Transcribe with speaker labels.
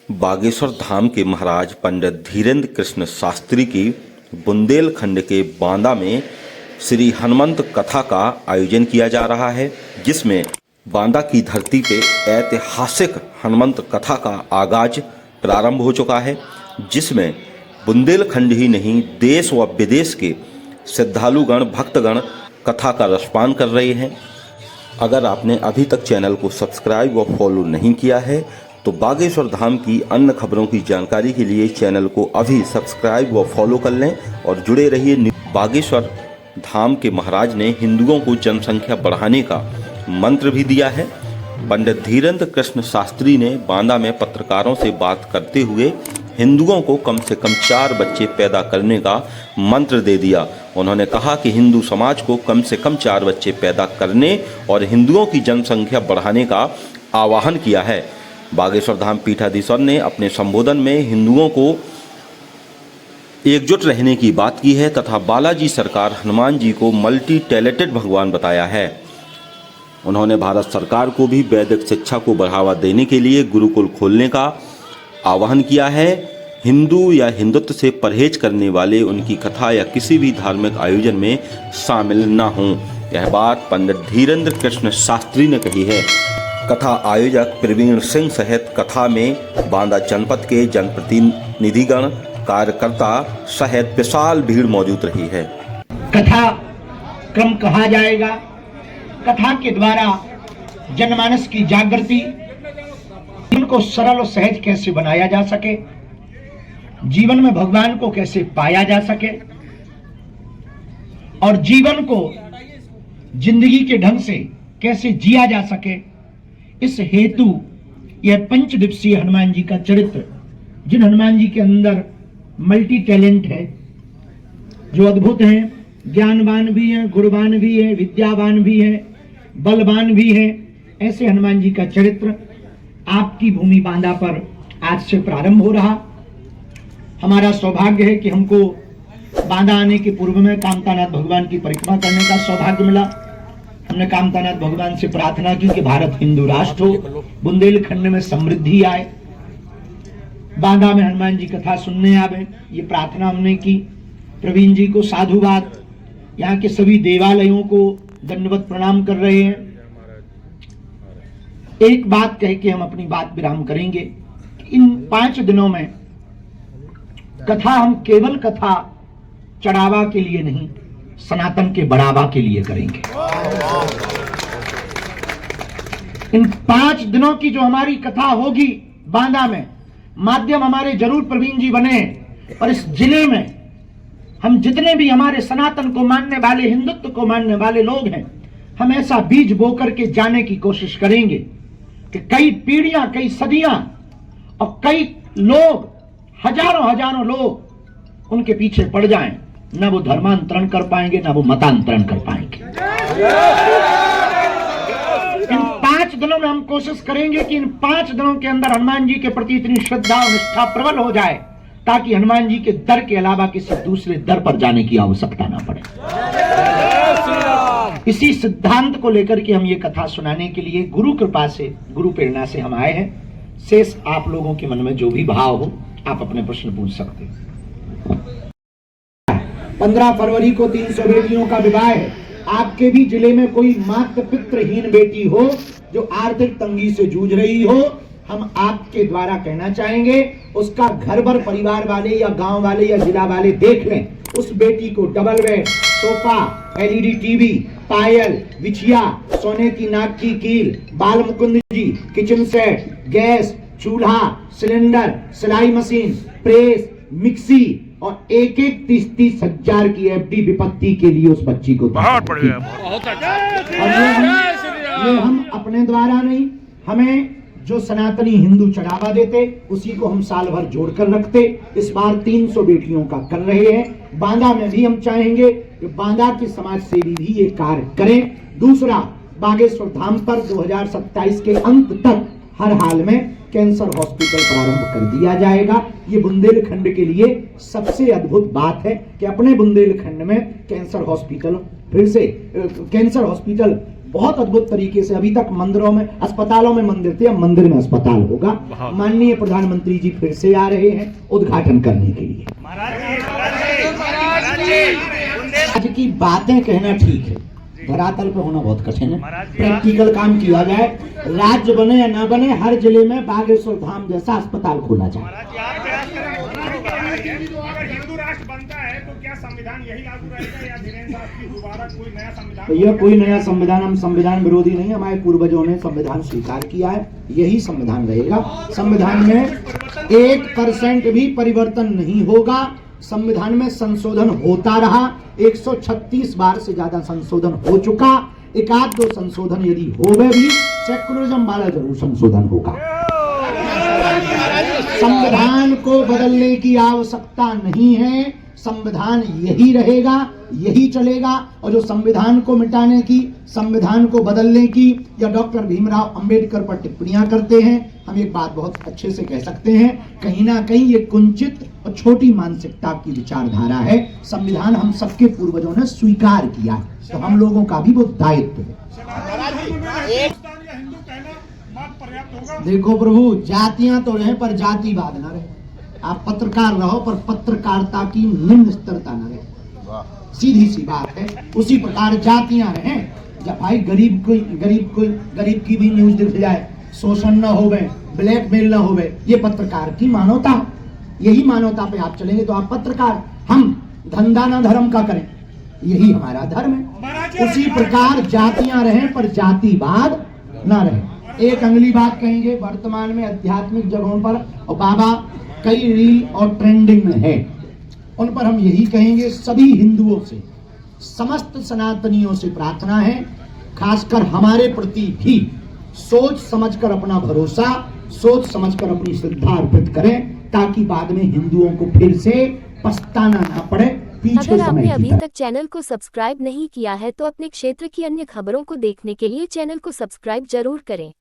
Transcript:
Speaker 1: बागेश्वर धाम के महाराज पंडित धीरेन्द्र कृष्ण शास्त्री की बुंदेलखंड के बांदा में श्री हनुमंत कथा का आयोजन किया जा रहा है, जिसमें बांदा की धरती पे ऐतिहासिक हनुमंत कथा का आगाज प्रारंभ हो चुका है, जिसमें बुंदेलखंड ही नहीं देश व विदेश के श्रद्धालुगण भक्तगण कथा का रसपान कर रहे हैं। अगर आपने अभी तक चैनल को सब्सक्राइब व फॉलो नहीं किया है तो बागेश्वर धाम की अन्य खबरों की जानकारी के लिए चैनल को अभी सब्सक्राइब व फॉलो कर लें और जुड़े रहिए। बागेश्वर धाम के महाराज ने हिंदुओं को जनसंख्या बढ़ाने का मंत्र भी दिया है। पंडित धीरेन्द्र कृष्ण शास्त्री ने बांदा में पत्रकारों से बात करते हुए हिंदुओं को कम से कम 4 बच्चे पैदा करने का मंत्र दे दिया। उन्होंने कहा कि हिंदू समाज को कम से कम 4 बच्चे पैदा करने और हिंदुओं की जनसंख्या बढ़ाने का आह्वान किया है। बागेश्वर धाम पीठाधीश्वर ने अपने संबोधन में हिंदुओं को एकजुट रहने की बात की है तथा बालाजी सरकार हनुमान जी को मल्टी टैलेंटेड भगवान बताया है। उन्होंने भारत सरकार को भी वैदिक शिक्षा को बढ़ावा देने के लिए गुरुकुल खोलने का आह्वान किया है। हिंदू या हिंदुत्व से परहेज करने वाले उनकी कथा या किसी भी धार्मिक आयोजन में शामिल न हों। यह बात पंडित धीरेन्द्र कृष्ण शास्त्री ने कही है। कथा आयोजक प्रवीण सिंह सहित कथा में बांदा जनपद के जनप्रतिनिधिगण कार्यकर्ता सहित विशाल भीड़ मौजूद रही है।
Speaker 2: कथा क्रम कहा जाएगा। कथा के द्वारा जनमानस की जागृति, जीवन को सरल और सहज कैसे बनाया जा सके, जीवन में भगवान को कैसे पाया जा सके और जीवन को जिंदगी के ढंग से कैसे जिया जा सके, इस हेतु यह 5 दिवसीय हनुमान जी का चरित्र, जिन हनुमान जी के अंदर मल्टी टैलेंट है, जो अद्भुत हैं, ज्ञानवान भी हैं, गुणवान भी हैं, विद्यावान भी हैं, बलवान भी हैं, ऐसे हनुमान जी का चरित्र आपकी भूमि बांदा पर आज से प्रारंभ हो रहा। हमारा सौभाग्य है कि हमको बांदा आने के पूर्व में कामतानाथ भगवान की परिक्रमा करने का सौभाग्य मिला। हमने कामतानाथ भगवान से प्रार्थना की कि भारत हिंदू राष्ट्र हो, बुंदेलखंड में समृद्धि आए, बांदा में हनुमान जी कथा सुनने आवे, ये प्रार्थना हमने की। प्रवीण जी को साधुवाद, यहाँ के सभी देवालयों को दंडवत प्रणाम कर रहे हैं। एक बात कह के हम अपनी बात विराम करेंगे कि इन 5 दिनों में कथा हम केवल कथा चढ़ावा के लिए नहीं, सनातन के बढ़ावा के लिए करेंगे। इन 5 दिनों की जो हमारी कथा होगी बांदा में, माध्यम हमारे जरूर प्रवीण जी बने हैं, और इस जिले में हम जितने भी हमारे सनातन को मानने वाले, हिंदुत्व को मानने वाले लोग हैं, हम ऐसा बीज बो करके जाने की कोशिश करेंगे कि कई पीढ़ियां, कई सदियां और कई लोग, हजारों लोग उनके पीछे पड़ जाएं, ना वो धर्मांतरण कर पाएंगे, ना वो मतांतरण कर पाएंगे। इन 5 दिनों में हम कोशिश करेंगे कि इन 5 दिनों के अंदर हनुमान जी के प्रति इतनी श्रद्धा और निष्ठा प्रबल हो जाए ताकि हनुमान जी के दर के अलावा किसी दूसरे दर पर जाने की आवश्यकता ना पड़े। इसी सिद्धांत को लेकर के हम ये कथा सुनाने के लिए गुरु कृपा से, गुरु प्रेरणा से हम आए हैं। शेष आप लोगों के मन में जो भी भाव हो, आप अपने प्रश्न पूछ सकते हैं। 15 फरवरी को 300 बेटियों का विवाह है। आपके भी जिले में कोई मातृ पितृहीन बेटी हो जो आर्थिक तंगी से जूझ रही हो, हम आपके द्वारा कहना चाहेंगे उसका घर भर परिवार वाले या गांव वाले या जिला वाले देख लें। उस बेटी को double bed, sofa, LED TV, पायल, बिछिया, सोने की नाक की कील, Bal Mukund ji, kitchen set, gas, चूल्हा, सिलेंडर, सिलाई मशीन, प्रेस, मिक्सी और एक 30 हजार की एफडी विपत्ति के लिए उस बच्ची को बहुत बढ़िया, बहुत अच्छा। और ये हम अपने द्वारा नहीं, हमें जो सनातनी हिंदू चढ़ावा देते उसी को हम साल भर जोड़कर रखते। इस बार 300 बेटियों का कर रहे हैं। बांदा में भी हम चाहेंगे कि बांदा के समाज सेवी भी ये कार्य करें। दूसरा, बागेश्वर धाम पर 2027 के अंत तक हर हाल में कैंसर हॉस्पिटल प्रारंभ कर दिया जाएगा। ये बुंदेलखंड के लिए सबसे अद्भुत बात है कि अपने बुंदेलखंड में कैंसर हॉस्पिटल फिर से कैंसर हॉस्पिटल बहुत अद्भुत तरीके से। अभी तक मंदिरों में, अस्पतालों में मंदिर थे, अब मंदिर में अस्पताल होगा। माननीय प्रधानमंत्री जी फिर से आ रहे हैं उद्घाटन करने के लिए। आज की बातें कहना ठीक है, धरातल पे होना बहुत कठिन है। प्रैक्टिकल काम किया जाए, राज्य बने या ना बने, हर जिले में बागेश्वर धाम जैसा अस्पताल खोला जाए।
Speaker 3: हिंदू राष्ट्र बनता है तो क्या संविधान यही लागू रहेगा या धीरेन्द्र साहब की दोबारा कोई नया संविधान?
Speaker 2: भैया कोई नया संविधान, हम संविधान विरोधी नहीं, हमारे पूर्वजों ने संविधान स्वीकार किया है, यही संविधान रहेगा। संविधान में 1% भी परिवर्तन नहीं होगा। संविधान में संशोधन होता रहा, 136 बार से ज्यादा संशोधन हो चुका। एक आध दो संशोधन यदि होवे भी, सेकुलरिज्म वाला जरूर संशोधन होगा। संविधान को बदलने की आवश्यकता नहीं है, संविधान यही रहेगा, यही चलेगा। और जो संविधान को मिटाने की, संविधान को बदलने की या डॉक्टर भीमराव अंबेडकर पर टिप्पणियां करते हैं, हम एक बात बहुत अच्छे से कह सकते हैं, कहीं ना कहीं ये कुंचित और छोटी मानसिकता की विचारधारा है। संविधान हम सबके पूर्वजों ने स्वीकार किया, तो हम लोगों का भी वो दायित्व है। देखो प्रभु, जातियां तो रहे पर जातिवाद न रहे। आप पत्रकार रहो पर पत्रकारिता की निम्न स्तरता न रहे, सीधी सी बात है। उसी प्रकार जातियां रहे, जब भाई गरीब की भी न्यूज दिख जाए, शोषण न होवे, ब्लैकमेल न होवे, ये पत्रकार की मानवता। यही मानवता पे आप चलेंगे तो आप पत्रकार। हम धंधा न धर्म का करें, यही हमारा धर्म है। उसी प्रकार जातियां रहे पर जातिवाद न रहे। एक अगली बात कहेंगे, वर्तमान में आध्यात्मिक जगहों पर और बाबा कई रील और ट्रेंडिंग में है, उन पर हम यही कहेंगे, सभी हिंदुओं से, समस्त सनातनियों से प्रार्थना है, खासकर हमारे प्रति भी सोच समझकर अपना भरोसा, सोच समझकर अपनी श्रद्धा अर्पित करें, ताकि बाद में हिंदुओं को फिर से पछताना ना पड़े।
Speaker 4: अगर आपने अभी तक चैनल को सब्सक्राइब नहीं किया है तो अपने क्षेत्र की अन्य खबरों को देखने के लिए चैनल को सब्सक्राइब जरूर करें।